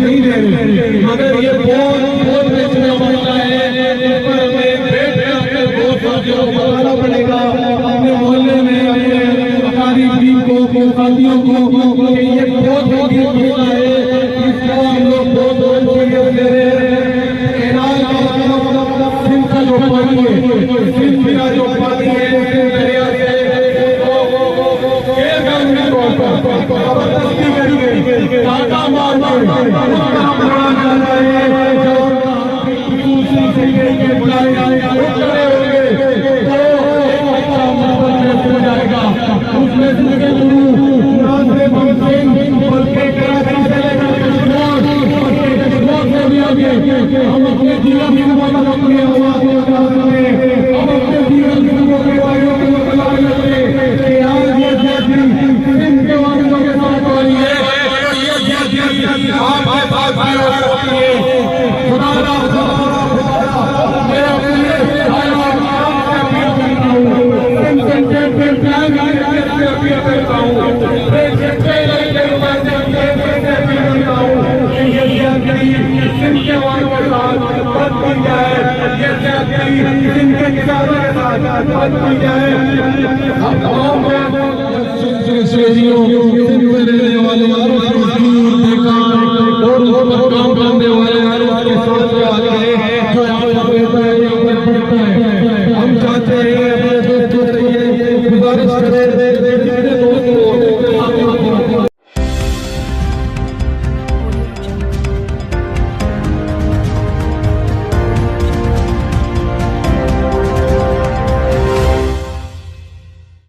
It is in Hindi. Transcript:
नहीं दे रहे, मगर ये बहुत बेचने वाला है। इस पर हमें बैठ कर बहुत साथियों को बताना पड़ेगा, अपने मोहल्ले में अपने अकाली टीम को साथियों को कि ये बहुत बेचना है, इसको हम लोग बहुत सीरियस ले रहे हैं। ऐलान का सिंध का जो पानी है, सिंध का जो पानी है, सिंध दरिया से जबरदस्ती करके टाका मार उसमें हम अपने जीवन में हम अपने जीवन